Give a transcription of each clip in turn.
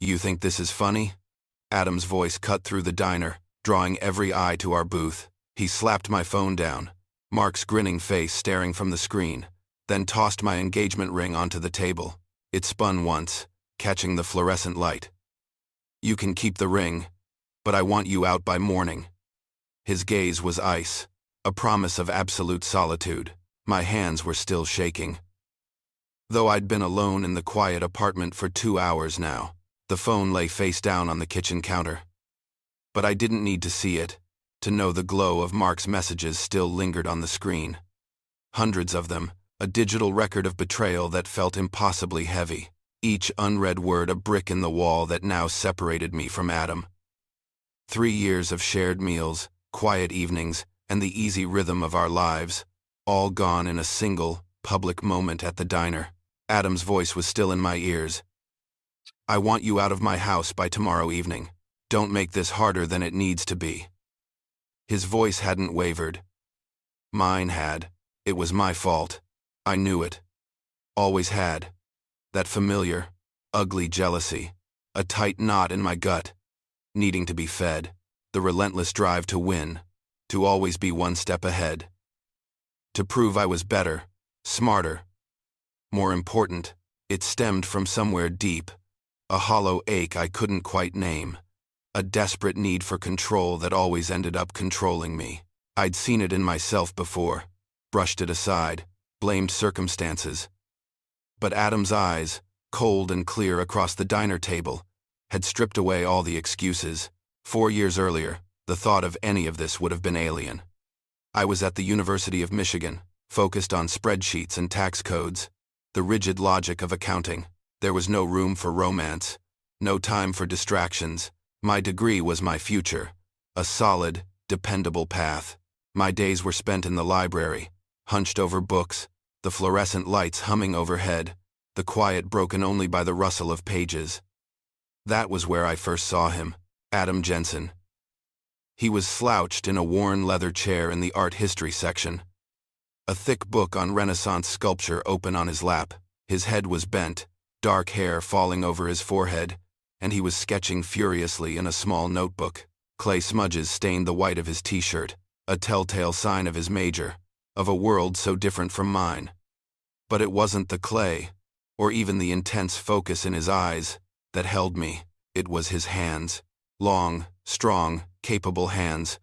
You think this is funny? Adam's voice cut through the diner, drawing every eye to our booth. He slapped my phone down, Mark's grinning face staring from the screen, then tossed my engagement ring onto the table. It spun once, catching the fluorescent light. You can keep the ring, but I want you out by morning. His gaze was ice, a promise of absolute solitude. My hands were still shaking. Though I'd been alone in the quiet apartment for 2 hours now, the phone lay face down on the kitchen counter. But I didn't need to see it, to know the glow of Mark's messages still lingered on the screen. Hundreds of them, a digital record of betrayal that felt impossibly heavy, each unread word a brick in the wall that now separated me from Adam. 3 years of shared meals, quiet evenings, and the easy rhythm of our lives, all gone in a single, public moment at the diner. Adam's voice was still in my ears. I want you out of my house by tomorrow evening. Don't make this harder than it needs to be. His voice hadn't wavered. Mine had. It was my fault. I knew it. Always had. That familiar, ugly jealousy. A tight knot in my gut. Needing to be fed. The relentless drive to win. To always be one step ahead. To prove I was better, smarter. More important, it stemmed from somewhere deep. A hollow ache I couldn't quite name. A desperate need for control that always ended up controlling me. I'd seen it in myself before, brushed it aside, blamed circumstances. But Adam's eyes, cold and clear across the diner table, had stripped away all the excuses. 4 years earlier, the thought of any of this would have been alien. I was at the University of Michigan, focused on spreadsheets and tax codes, the rigid logic of accounting. There was no room for romance, no time for distractions. My degree was my future, a solid, dependable path. My days were spent in the library, hunched over books, the fluorescent lights humming overhead, the quiet broken only by the rustle of pages. That was where I first saw him, Adam Jensen. He was slouched in a worn leather chair in the art history section. A thick book on Renaissance sculpture open on his lap. His head was bent, dark hair falling over his forehead, and he was sketching furiously in a small notebook. Clay smudges stained the white of his t-shirt, a telltale sign of his major, of a world so different from mine. But it wasn't the clay, or even the intense focus in his eyes, that held me. It was his hands. Long, strong, capable hands,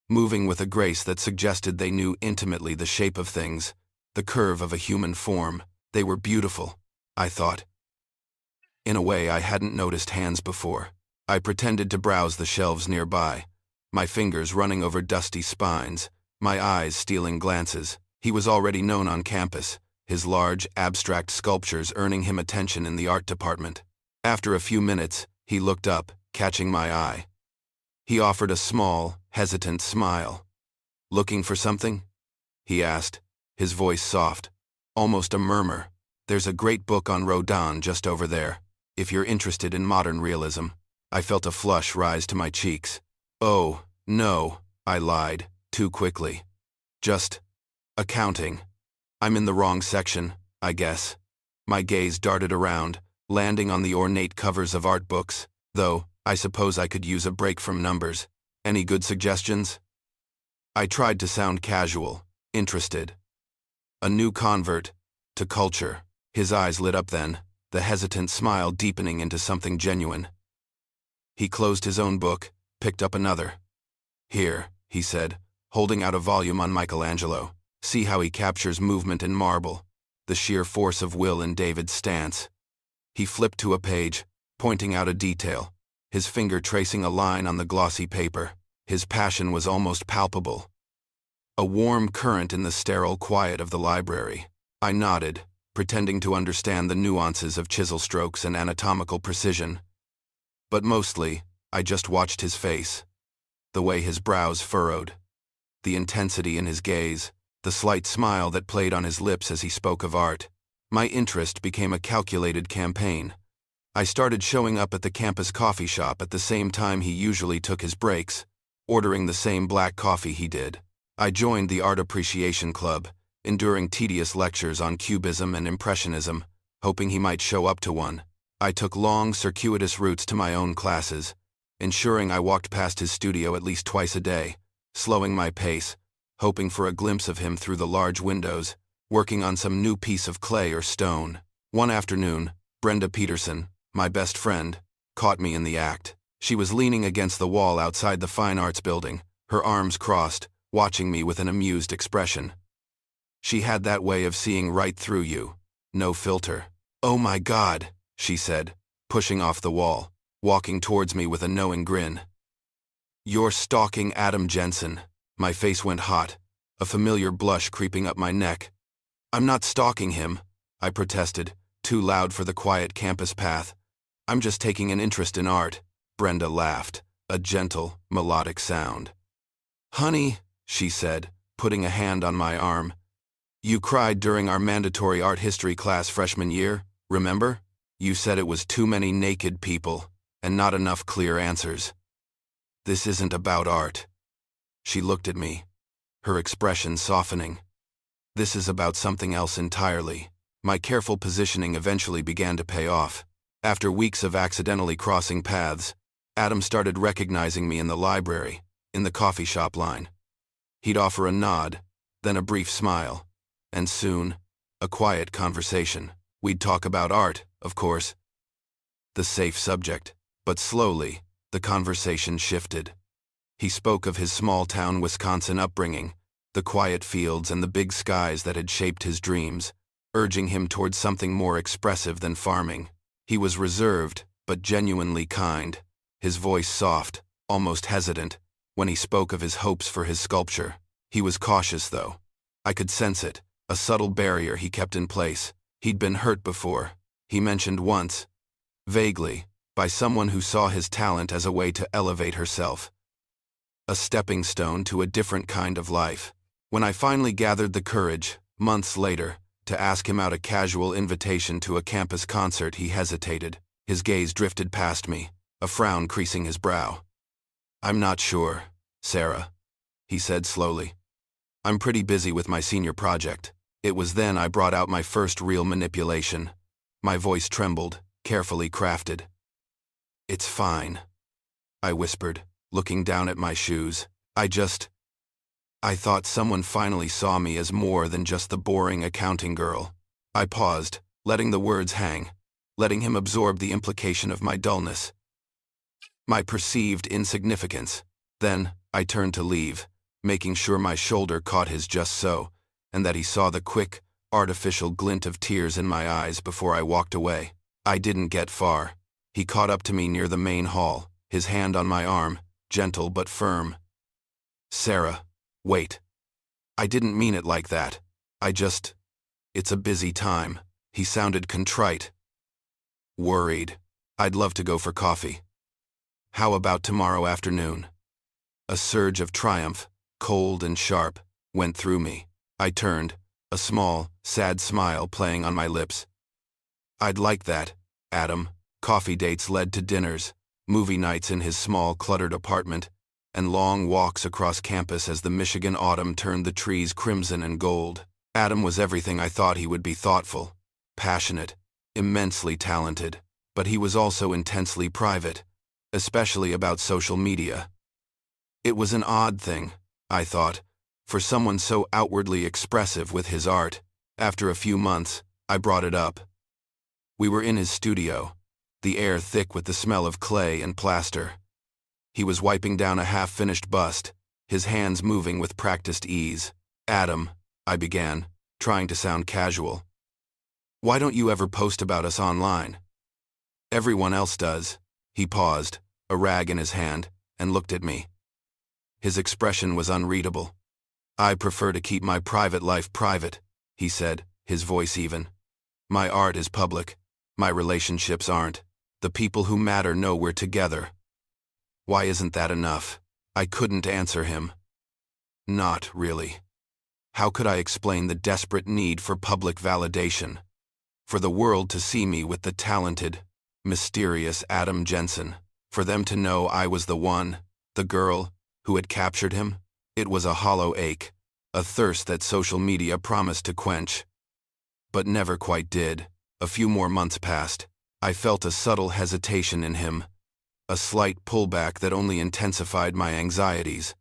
moving with a grace that suggested they knew intimately the shape of things, the curve of a human form. They were beautiful, I thought. In a way I hadn't noticed hands before. I pretended to browse the shelves nearby, my fingers running over dusty spines, my eyes stealing glances. He was already known on campus, his large, abstract sculptures earning him attention in the art department. After a few minutes, he looked up, catching my eye. He offered a small, hesitant smile. "Looking for something?" he asked, his voice soft, almost a murmur. "There's a great book on Rodin just over there, if you're interested in modern realism." I felt a flush rise to my cheeks. "Oh, no," I lied, too quickly. "Just accounting. I'm in the wrong section, I guess." My gaze darted around, landing on the ornate covers of art books, though I suppose I could use a break from numbers. Any good suggestions? I tried to sound casual, interested. A new convert to culture. His eyes lit up then, the hesitant smile deepening into something genuine. He closed his own book, picked up another. "Here," he said, holding out a volume on Michelangelo. "See how he captures movement in marble, the sheer force of will in David's stance." He flipped to a page, pointing out a detail, his finger tracing a line on the glossy paper. His passion was almost palpable. A warm current in the sterile quiet of the library. I nodded, pretending to understand the nuances of chisel strokes and anatomical precision. But mostly, I just watched his face. The way his brows furrowed. The intensity in his gaze. The slight smile that played on his lips as he spoke of art. My interest became a calculated campaign. I started showing up at the campus coffee shop at the same time he usually took his breaks, ordering the same black coffee he did. I joined the Art Appreciation Club, enduring tedious lectures on Cubism and Impressionism, hoping he might show up to one. I took long, circuitous routes to my own classes, ensuring I walked past his studio at least twice a day, slowing my pace, hoping for a glimpse of him through the large windows, working on some new piece of clay or stone. One afternoon, Brenda Peterson, my best friend, caught me in the act. She was leaning against the wall outside the Fine Arts building, her arms crossed, watching me with an amused expression. She had that way of seeing right through you. No filter. "Oh my God," she said, pushing off the wall, walking towards me with a knowing grin. "You're stalking Adam Jensen." My face went hot, a familiar blush creeping up my neck. "I'm not stalking him," I protested, too loud for the quiet campus path. "I'm just taking an interest in art." Brenda laughed, a gentle, melodic sound. "Honey," she said, putting a hand on my arm, "you cried during our mandatory art history class freshman year, remember? You said it was too many naked people, and not enough clear answers. This isn't about art." She looked at me, her expression softening. "This is about something else entirely." My careful positioning eventually began to pay off. After weeks of accidentally crossing paths, Adam started recognizing me in the library, in the coffee shop line. He'd offer a nod, then a brief smile, and soon, a quiet conversation. We'd talk about art, of course. The safe subject, but slowly, the conversation shifted. He spoke of his small-town Wisconsin upbringing, the quiet fields and the big skies that had shaped his dreams, urging him towards something more expressive than farming. He was reserved, but genuinely kind, his voice soft, almost hesitant, when he spoke of his hopes for his sculpture. He was cautious, though. I could sense it, a subtle barrier he kept in place. He'd been hurt before, he mentioned once, vaguely, by someone who saw his talent as a way to elevate herself. A stepping stone to a different kind of life. When I finally gathered the courage, months later, to ask him out a casual invitation to a campus concert, he hesitated. His gaze drifted past me, a frown creasing his brow. "I'm not sure, Sarah," he said slowly. "I'm pretty busy with my senior project." It was then I brought out my first real manipulation. My voice trembled, carefully crafted. "It's fine," I whispered, looking down at my shoes. I thought someone finally saw me as more than just the boring accounting girl." I paused, letting the words hang, letting him absorb the implication of my dullness, my perceived insignificance. Then, I turned to leave, making sure my shoulder caught his just so, and that he saw the quick, artificial glint of tears in my eyes before I walked away. I didn't get far. He caught up to me near the main hall, his hand on my arm, gentle but firm. "Sarah, wait. I didn't mean it like that. It's a busy time." He sounded contrite. "Worried. I'd love to go for coffee. How about tomorrow afternoon?" A surge of triumph, cold and sharp, went through me. I turned, a small, sad smile playing on my lips. "I'd like that, Adam." Coffee dates led to dinners, movie nights in his small, cluttered apartment, and long walks across campus as the Michigan autumn turned the trees crimson and gold. Adam was everything I thought he would be: thoughtful, passionate, immensely talented, but he was also intensely private, especially about social media. It was an odd thing, I thought, for someone so outwardly expressive with his art. After a few months, I brought it up. We were in his studio, the air thick with the smell of clay and plaster. He was wiping down a half-finished bust, his hands moving with practiced ease. "Adam," I began, trying to sound casual, "why don't you ever post about us online?" "Everyone else does." He paused, a rag in his hand, and looked at me. His expression was unreadable. "I prefer to keep my private life private," he said, his voice even. "My art is public. My relationships aren't. The people who matter know we're together." Why isn't that enough? I couldn't answer him. Not really. How could I explain the desperate need for public validation? For the world to see me with the talented, mysterious Adam Jensen, for them to know I was the one, the girl, who had captured him? It was a hollow ache, a thirst that social media promised to quench, but never quite did. A few more months passed. I felt a subtle hesitation in him, a slight pullback that only intensified my anxieties.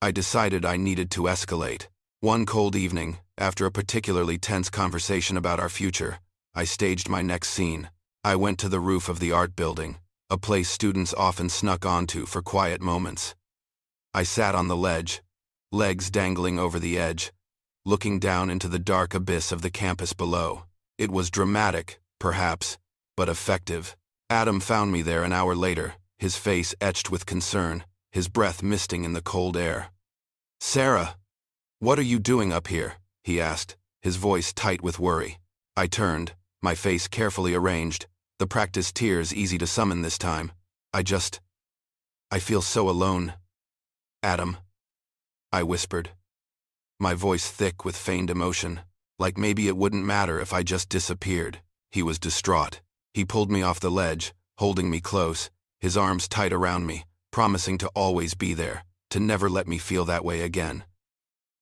I decided I needed to escalate. One cold evening, after a particularly tense conversation about our future, I staged my next scene. I went to the roof of the art building, a place students often snuck onto for quiet moments. I sat on the ledge, legs dangling over the edge, looking down into the dark abyss of the campus below. It was dramatic, perhaps, but effective. Adam found me there an hour later, his face etched with concern, his breath misting in the cold air. "Sarah, what are you doing up here?" he asked, his voice tight with worry. I turned, my face carefully arranged, the practiced tears easy to summon this time. I feel so alone. Adam, I whispered, my voice thick with feigned emotion, like maybe it wouldn't matter if I just disappeared. He was distraught. He pulled me off the ledge, holding me close, his arms tight around me, promising to always be there, to never let me feel that way again.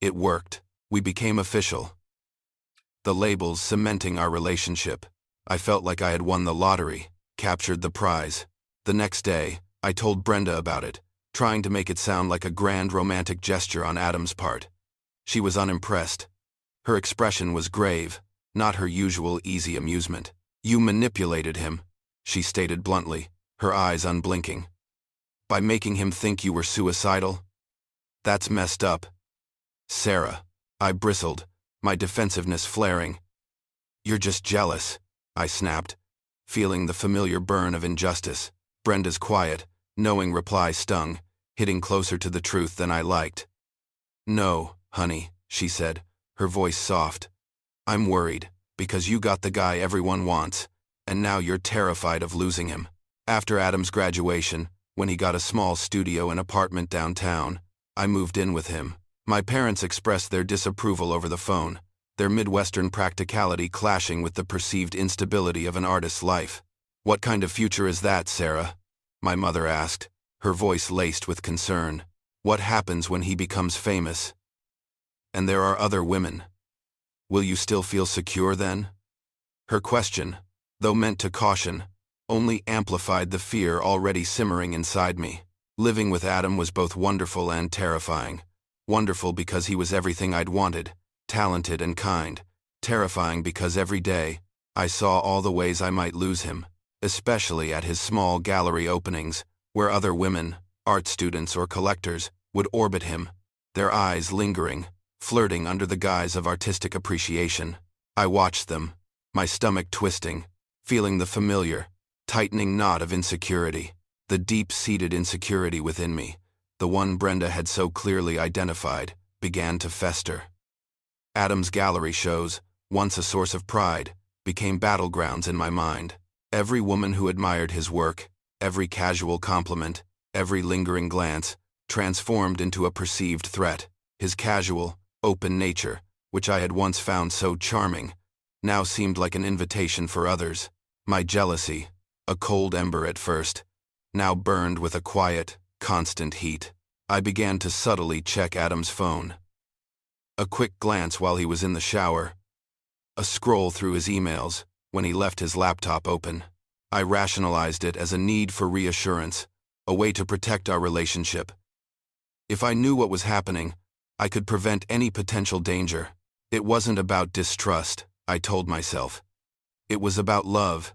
It worked. We became official. The labels cementing our relationship. I felt like I had won the lottery, captured the prize. The next day, I told Brenda about it, trying to make it sound like a grand romantic gesture on Adam's part. She was unimpressed. Her expression was grave, not her usual easy amusement. "You manipulated him," she stated bluntly, her eyes unblinking. "By making him think you were suicidal? That's messed up." "Sarah," I bristled, my defensiveness flaring. "You're just jealous," I snapped, feeling the familiar burn of injustice. Brenda's quiet, knowing reply stung, hitting closer to the truth than I liked. "No, honey," she said, her voice soft. "I'm worried, because you got the guy everyone wants, and now you're terrified of losing him." After Adam's graduation, when he got a small studio and apartment downtown, I moved in with him. My parents expressed their disapproval over the phone, their Midwestern practicality clashing with the perceived instability of an artist's life. "What kind of future is that, Sarah?" my mother asked, her voice laced with concern. "What happens when he becomes famous? And there are other women. Will you still feel secure then?" Her question, though meant to caution, only amplified the fear already simmering inside me. Living with Adam was both wonderful and terrifying. Wonderful because he was everything I'd wanted, talented and kind. Terrifying because every day, I saw all the ways I might lose him, especially at his small gallery openings, where other women, art students or collectors, would orbit him, their eyes lingering, flirting under the guise of artistic appreciation. I watched them, my stomach twisting, feeling the familiar, tightening knot of insecurity, the deep-seated insecurity within me, the one Brenda had so clearly identified, began to fester. Adam's gallery shows, once a source of pride, became battlegrounds in my mind. Every woman who admired his work, every casual compliment, every lingering glance, transformed into a perceived threat. His casual, open nature, which I had once found so charming, now seemed like an invitation for others. My jealousy, a cold ember at first, now burned with a quiet, constant heat. I began to subtly check Adam's phone. A quick glance while he was in the shower. A scroll through his emails when he left his laptop open. I rationalized it as a need for reassurance, a way to protect our relationship. If I knew what was happening, I could prevent any potential danger. It wasn't about distrust, I told myself. It was about love.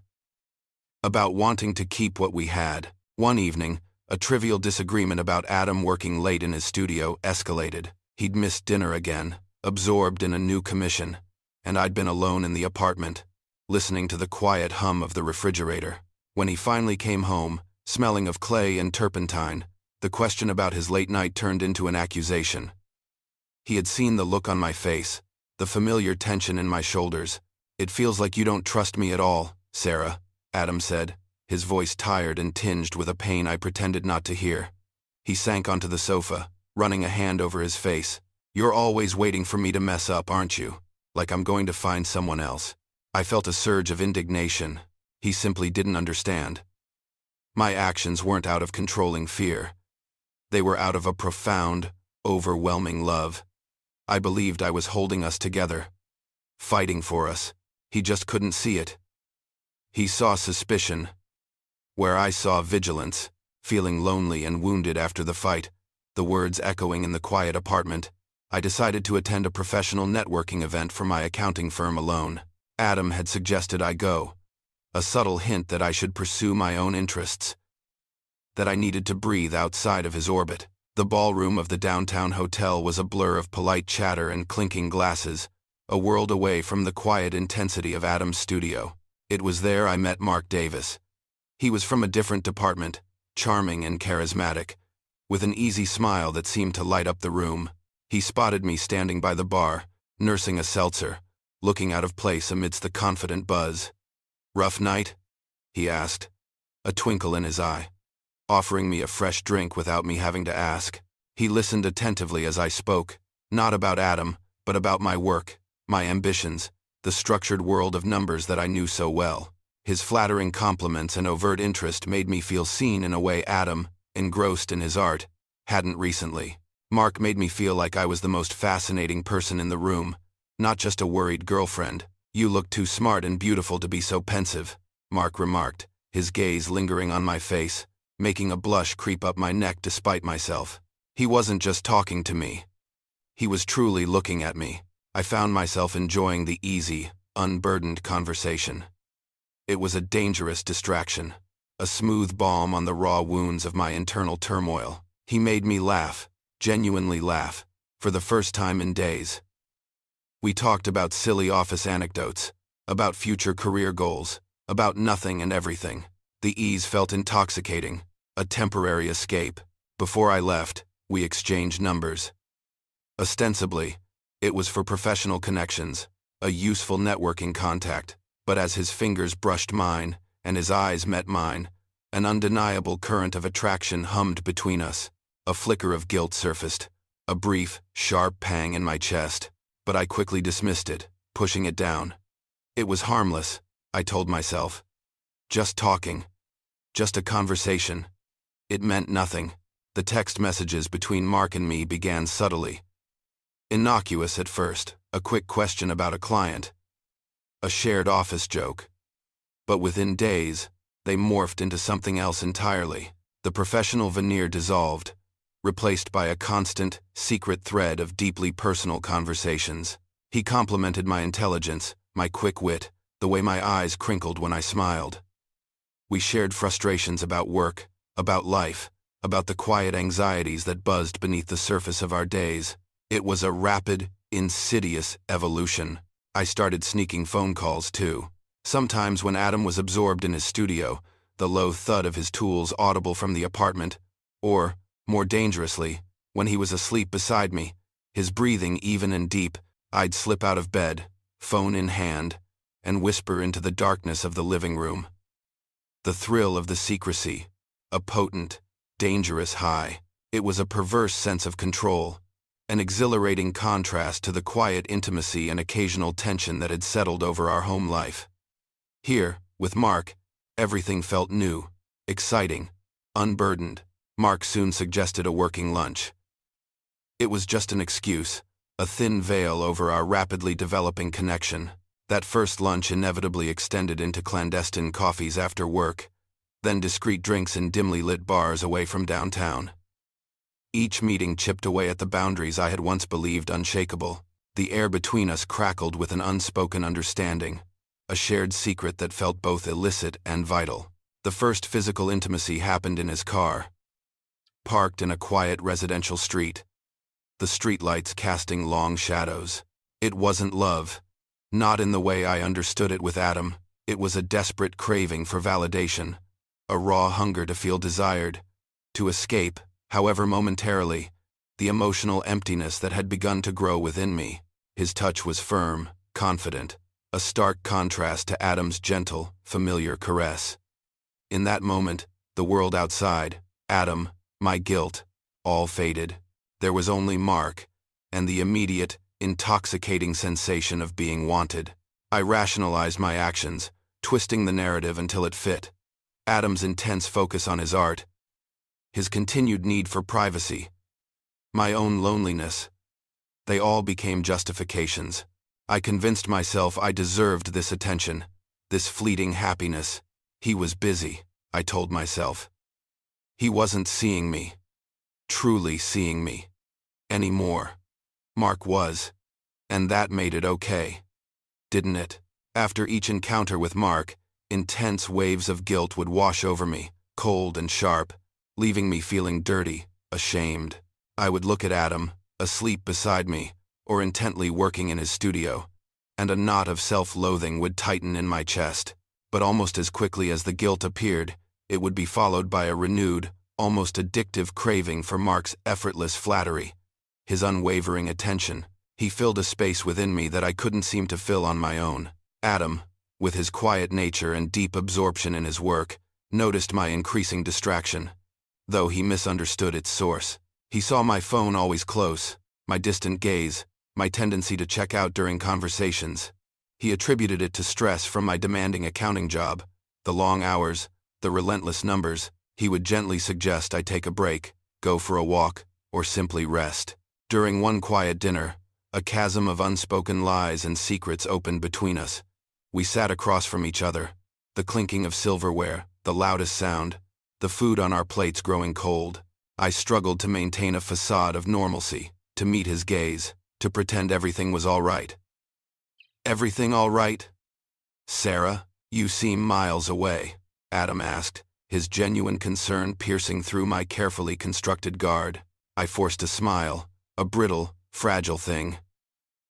About wanting to keep what we had. One evening, a trivial disagreement about Adam working late in his studio escalated. He'd missed dinner again, absorbed in a new commission, and I'd been alone in the apartment, listening to the quiet hum of the refrigerator. When he finally came home, smelling of clay and turpentine, the question about his late night turned into an accusation. He had seen the look on my face, the familiar tension in my shoulders. "It feels like you don't trust me at all, Sarah," Adam said, his voice tired and tinged with a pain I pretended not to hear. He sank onto the sofa, running a hand over his face. "You're always waiting for me to mess up, aren't you? Like I'm going to find someone else." I felt a surge of indignation. He simply didn't understand. My actions weren't out of controlling fear. They were out of a profound, overwhelming love. I believed I was holding us together, fighting for us. He just couldn't see it. He saw suspicion, where I saw vigilance, feeling lonely and wounded after the fight, the words echoing in the quiet apartment. I decided to attend a professional networking event for my accounting firm alone. Adam had suggested I go, a subtle hint that I should pursue my own interests, that I needed to breathe outside of his orbit. The ballroom of the downtown hotel was a blur of polite chatter and clinking glasses, a world away from the quiet intensity of Adam's studio. It was there I met Mark Davis. He was from a different department, charming and charismatic, with an easy smile that seemed to light up the room. He spotted me standing by the bar, nursing a seltzer, looking out of place amidst the confident buzz. "Rough night?" he asked, a twinkle in his eye, offering me a fresh drink without me having to ask. He listened attentively as I spoke, not about Adam, but about my work, my ambitions, the structured world of numbers that I knew so well. His flattering compliments and overt interest made me feel seen in a way Adam, engrossed in his art, hadn't recently. Mark made me feel like I was the most fascinating person in the room, not just a worried girlfriend. "You look too smart and beautiful to be so pensive," Mark remarked, his gaze lingering on my face, making a blush creep up my neck despite myself. He wasn't just talking to me. He was truly looking at me. I found myself enjoying the easy, unburdened conversation. It was a dangerous distraction, a smooth balm on the raw wounds of my internal turmoil. He made me laugh, genuinely laugh, for the first time in days. We talked about silly office anecdotes, about future career goals, about nothing and everything. The ease felt intoxicating, a temporary escape. Before I left, we exchanged numbers. Ostensibly, it was for professional connections, a useful networking contact, but as his fingers brushed mine, and his eyes met mine, an undeniable current of attraction hummed between us. A flicker of guilt surfaced, a brief, sharp pang in my chest, but I quickly dismissed it, pushing it down. It was harmless, I told myself. Just talking. Just a conversation. It meant nothing. The text messages between Mark and me began subtly. Innocuous at first, a quick question about a client, a shared office joke. But within days, they morphed into something else entirely. The professional veneer dissolved, replaced by a constant, secret thread of deeply personal conversations. He complimented my intelligence, my quick wit, the way my eyes crinkled when I smiled. We shared frustrations about work, about life, about the quiet anxieties that buzzed beneath the surface of our days. It was a rapid, insidious evolution. I started sneaking phone calls too. Sometimes when Adam was absorbed in his studio, the low thud of his tools audible from the apartment, or, more dangerously, when he was asleep beside me, his breathing even and deep, I'd slip out of bed, phone in hand, and whisper into the darkness of the living room. The thrill of the secrecy, a potent, dangerous high. It was a perverse sense of control, an exhilarating contrast to the quiet intimacy and occasional tension that had settled over our home life. Here, with Mark, everything felt new, exciting, unburdened. Mark soon suggested a working lunch. It was just an excuse, a thin veil over our rapidly developing connection. That first lunch inevitably extended into clandestine coffees after work, then discreet drinks in dimly lit bars away from downtown. Each meeting chipped away at the boundaries I had once believed unshakable. The air between us crackled with an unspoken understanding, a shared secret that felt both illicit and vital. The first physical intimacy happened in his car, parked in a quiet residential street, the streetlights casting long shadows. It wasn't love, not in the way I understood it with Adam. It was a desperate craving for validation, a raw hunger to feel desired, to escape, however momentarily, the emotional emptiness that had begun to grow within me. His touch was firm, confident, a stark contrast to Adam's gentle, familiar caress. In that moment, the world outside, Adam, my guilt, all faded. There was only Mark, and the immediate, intoxicating sensation of being wanted. I rationalized my actions, twisting the narrative until it fit. Adam's intense focus on his art, his continued need for privacy, my own loneliness, they all became justifications. I convinced myself I deserved this attention, this fleeting happiness. He was busy, I told myself. He wasn't seeing me, truly seeing me, anymore. Mark was, and that made it okay, didn't it? After each encounter with Mark, intense waves of guilt would wash over me, cold and sharp, leaving me feeling dirty, ashamed. I would look at Adam, asleep beside me, or intently working in his studio, and a knot of self-loathing would tighten in my chest. But almost as quickly as the guilt appeared, it would be followed by a renewed, almost addictive craving for Mark's effortless flattery, his unwavering attention. He filled a space within me that I couldn't seem to fill on my own. Adam, with his quiet nature and deep absorption in his work, noticed my increasing distraction, though he misunderstood its source. He saw my phone always close, my distant gaze, my tendency to check out during conversations. He attributed it to stress from my demanding accounting job, the long hours, the relentless numbers. He would gently suggest I take a break, go for a walk, or simply rest. During one quiet dinner, a chasm of unspoken lies and secrets opened between us. We sat across from each other, the clinking of silverware, the loudest sound, the food on our plates growing cold. I struggled to maintain a facade of normalcy, to meet his gaze, to pretend everything was all right. Everything all right? Sarah, you seem miles away, Adam asked, his genuine concern piercing through my carefully constructed guard. I forced a smile, a brittle, fragile thing.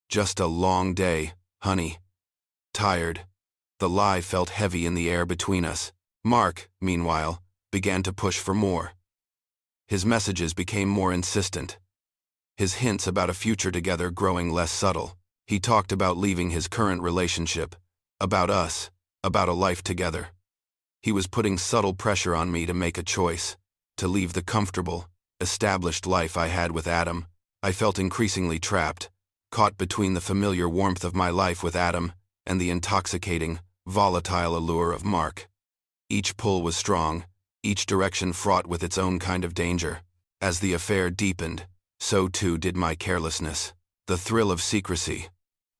Just a long day, honey. Tired. The lie felt heavy in the air between us. Mark, meanwhile, began to push for more. His messages became more insistent, his hints about a future together growing less subtle. He talked about leaving his current relationship, about us, about a life together. He was putting subtle pressure on me to make a choice, to leave the comfortable, established life I had with Adam. I felt increasingly trapped, caught between the familiar warmth of my life with Adam and the intoxicating, volatile allure of Mark. Each pull was strong, each direction fraught with its own kind of danger. As the affair deepened, so too did my carelessness. The thrill of secrecy,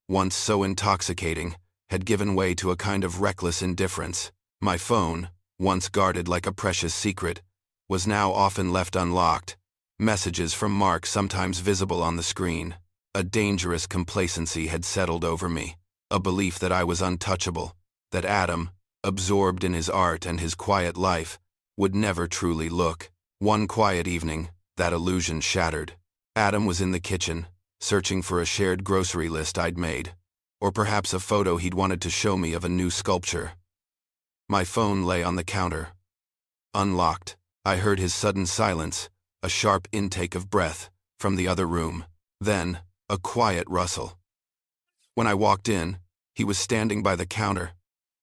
once so intoxicating, had given way to a kind of reckless indifference. My phone, once guarded like a precious secret, was now often left unlocked, messages from Mark sometimes visible on the screen. A dangerous complacency had settled over me, a belief that I was untouchable, that Adam, absorbed in his art and his quiet life, would never truly look. One quiet evening, that illusion shattered. Adam was in the kitchen, searching for a shared grocery list I'd made, or perhaps a photo he'd wanted to show me of a new sculpture. My phone lay on the counter, unlocked. I heard his sudden silence, a sharp intake of breath from the other room, then a quiet rustle. When I walked in, he was standing by the counter,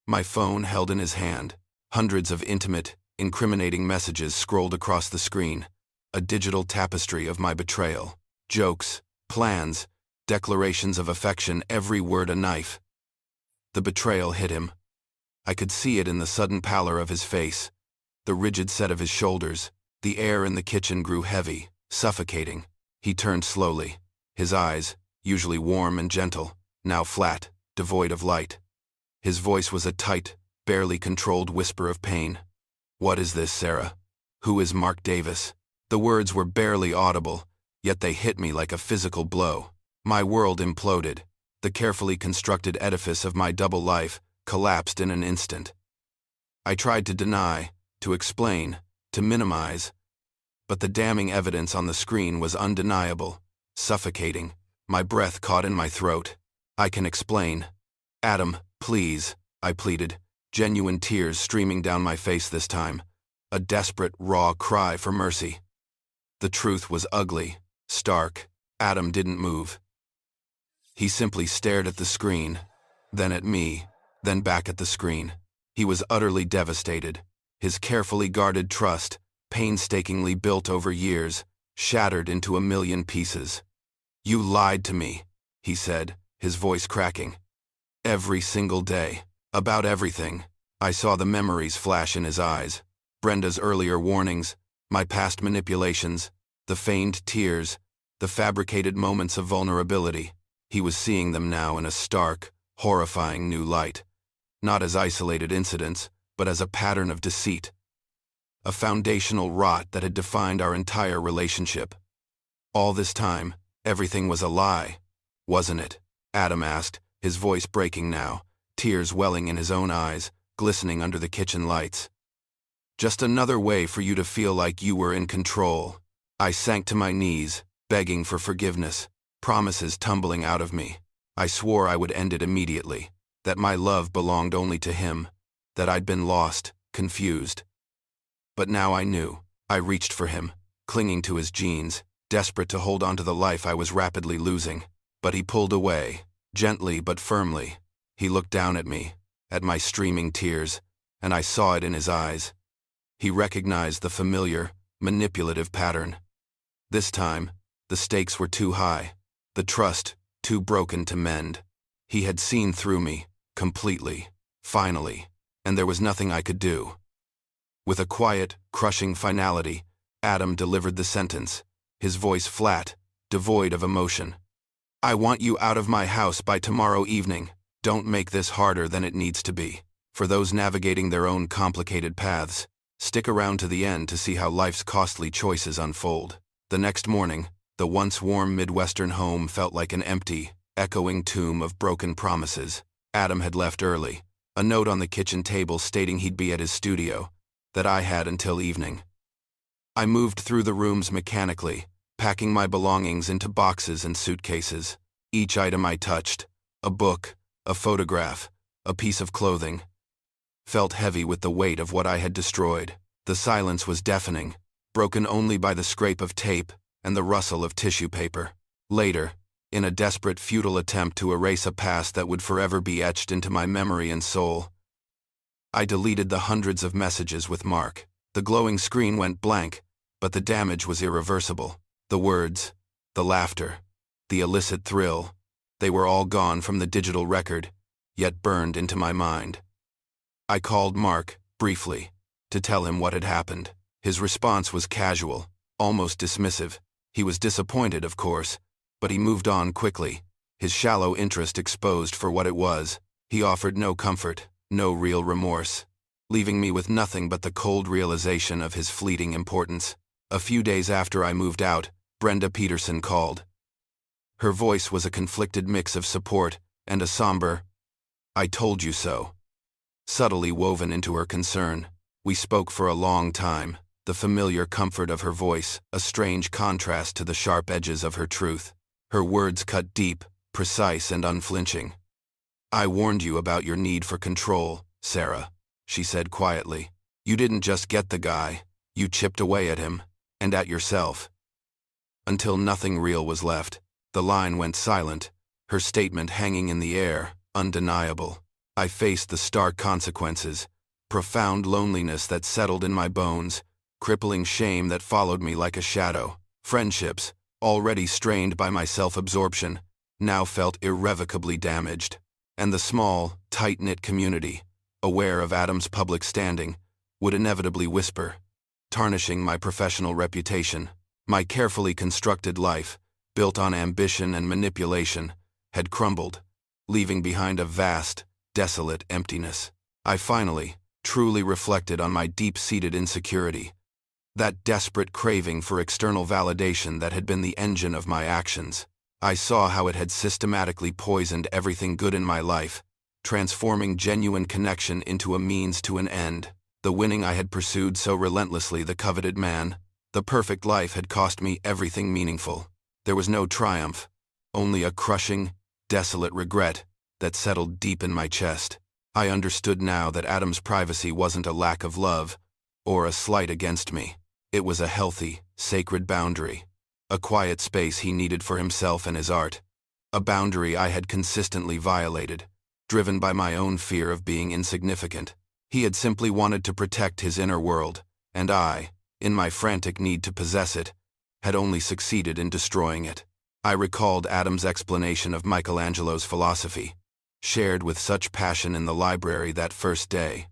my phone held in his hand. Hundreds of intimate, incriminating messages scrolled across the screen, a digital tapestry of my betrayal. Jokes, plans, declarations of affection, every word a knife. The betrayal hit him. I could see it in the sudden pallor of his face, the rigid set of his shoulders. The air in the kitchen grew heavy, suffocating. He turned slowly, his eyes, usually warm and gentle, now flat, devoid of light. His voice was a tight, barely controlled whisper of pain. "What is this, Sarah? Who is Mark Davis?" The words were barely audible, yet they hit me like a physical blow. My world imploded. The carefully constructed edifice of my double life collapsed in an instant. I tried to deny, to explain, to minimize, but the damning evidence on the screen was undeniable, suffocating. My breath caught in my throat. "I can explain. Adam, please," I pleaded, genuine tears streaming down my face this time, a desperate, raw cry for mercy. The truth was ugly, stark. Adam didn't move. He simply stared at the screen, then at me, then back at the screen. He was utterly devastated. His carefully guarded trust, painstakingly built over years, shattered into a million pieces. "You lied to me," he said, his voice cracking. "Every single day. About everything." I saw the memories flash in his eyes. Brenda's earlier warnings, my past manipulations, the feigned tears, the fabricated moments of vulnerability. He was seeing them now in a stark, horrifying new light. not as isolated incidents, but as a pattern of deceit, a foundational rot that had defined our entire relationship. All this time, everything was a lie, wasn't it? Adam asked, his voice breaking now, tears welling in his own eyes, glistening under the kitchen lights. Just another way for you to feel like you were in control. I sank to my knees, begging for forgiveness, promises tumbling out of me. I swore I would end it immediately, that my love belonged only to him, that I'd been lost, confused. But now I knew. I reached for him, clinging to his jeans, desperate to hold on to the life I was rapidly losing. But he pulled away, gently but firmly. He looked down at me, at my streaming tears, and I saw it in his eyes. He recognized the familiar, manipulative pattern. This time, the stakes were too high, the trust too broken to mend. He had seen through me, completely, finally, and there was nothing I could do. With a quiet, crushing finality, Adam delivered the sentence, his voice flat, devoid of emotion. I want you out of my house by tomorrow evening. Don't make this harder than it needs to be. For those navigating their own complicated paths, stick around to the end to see how life's costly choices unfold. The next morning, the once warm Midwestern home felt like an empty, echoing tomb of broken promises. Adam had left early, a note on the kitchen table stating he'd be at his studio, that I had until evening. I moved through the rooms mechanically, packing my belongings into boxes and suitcases. Each item I touched, a book, a photograph, a piece of clothing, felt heavy with the weight of what I had destroyed. The silence was deafening, broken only by the scrape of tape and the rustle of tissue paper. Later, in a desperate, futile attempt to erase a past that would forever be etched into my memory and soul, I deleted the hundreds of messages with Mark. The glowing screen went blank, but the damage was irreversible. The words, the laughter, the illicit thrill, they were all gone from the digital record, yet burned into my mind. I called Mark, briefly, to tell him what had happened. His response was casual, almost dismissive. He was disappointed, of course, but he moved on quickly, his shallow interest exposed for what it was. He offered no comfort, no real remorse, leaving me with nothing but the cold realization of his fleeting importance. A few days after I moved out, Brenda Peterson called. Her voice was a conflicted mix of support and a somber, "I told you so," subtly woven into her concern. We spoke for a long time, the familiar comfort of her voice, a strange contrast to the sharp edges of her truth. Her words cut deep, precise and unflinching. "I warned you about your need for control, Sarah," she said quietly. "You didn't just get the guy, you chipped away at him, and at yourself. Until nothing real was left." The line went silent, her statement hanging in the air, undeniable. I faced the stark consequences, profound loneliness that settled in my bones, crippling shame that followed me like a shadow. Friendships, already strained by my self-absorption, now felt irrevocably damaged. And the small, tight-knit community, aware of Adam's public standing, would inevitably whisper, tarnishing my professional reputation. My carefully constructed life, built on ambition and manipulation, had crumbled, leaving behind a vast, desolate emptiness. I finally, truly reflected on my deep-seated insecurity, that desperate craving for external validation that had been the engine of my actions. I saw how it had systematically poisoned everything good in my life, transforming genuine connection into a means to an end. The winning I had pursued so relentlessly, the coveted man, the perfect life had cost me everything meaningful. There was no triumph, only a crushing, desolate regret that settled deep in my chest. I understood now that Adam's privacy wasn't a lack of love or a slight against me. It was a healthy, sacred boundary, a quiet space he needed for himself and his art, a boundary I had consistently violated, driven by my own fear of being insignificant. He had simply wanted to protect his inner world, and I, in my frantic need to possess it, had only succeeded in destroying it. I recalled Adam's explanation of Michelangelo's philosophy, shared with such passion in the library that first day.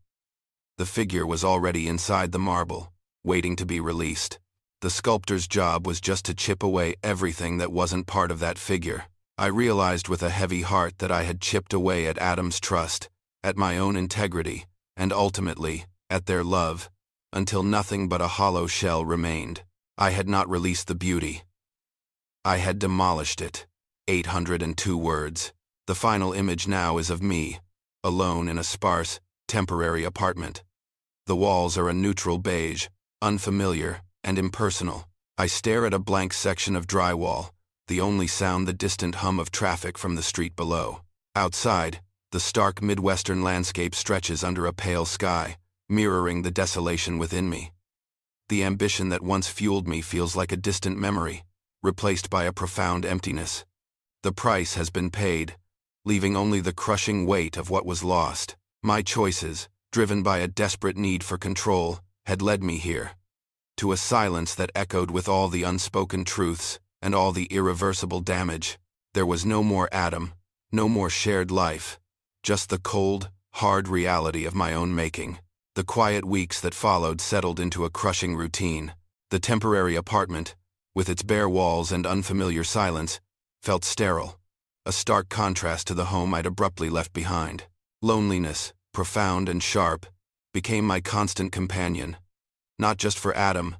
The figure was already inside the marble, waiting to be released. The sculptor's job was just to chip away everything that wasn't part of that figure. I realized with a heavy heart that I had chipped away at Adam's trust, at my own integrity, and ultimately, at their love, until nothing but a hollow shell remained. I had not released the beauty. I had demolished it. 802 words. The final image now is of me, alone in a sparse, temporary apartment. The walls are a neutral beige, unfamiliar, and impersonal. I stare at a blank section of drywall, the only sound the distant hum of traffic from the street below. Outside, the stark Midwestern landscape stretches under a pale sky, mirroring the desolation within me. The ambition that once fueled me feels like a distant memory, replaced by a profound emptiness. The price has been paid, leaving only the crushing weight of what was lost. My choices, driven by a desperate need for control, had led me here, to a silence that echoed with all the unspoken truths and all the irreversible damage. There was no more Adam, no more shared life, just the cold, hard reality of my own making. The quiet weeks that followed settled into a crushing routine. The temporary apartment, with its bare walls and unfamiliar silence, felt sterile, a stark contrast to the home I'd abruptly left behind. Loneliness, profound and sharp, became my constant companion, not just for Adam,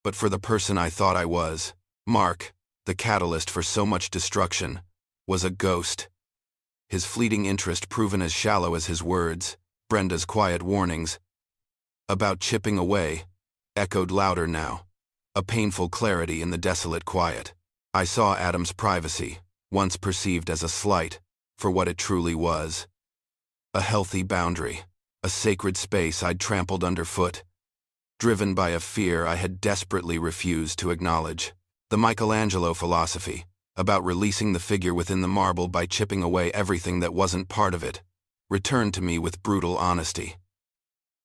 but for the person I thought I was. Mark, the catalyst for so much destruction, was a ghost. His fleeting interest proven as shallow as his words. Brenda's quiet warnings about chipping away echoed louder now, a painful clarity in the desolate quiet. I saw Adam's privacy, once perceived as a slight, for what it truly was. A healthy boundary, a sacred space I'd trampled underfoot, driven by a fear I had desperately refused to acknowledge. The Michelangelo philosophy, about releasing the figure within the marble by chipping away everything that wasn't part of it, returned to me with brutal honesty.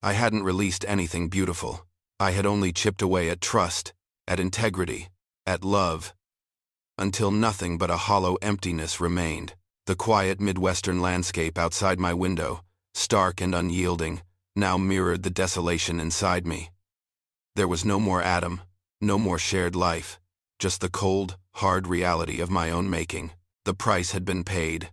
I hadn't released anything beautiful. I had only chipped away at trust, at integrity, at love, until nothing but a hollow emptiness remained. The quiet Midwestern landscape outside my window, stark and unyielding, now mirrored the desolation inside me. There was no more Adam, no more shared life, just the cold, hard reality of my own making. The price had been paid.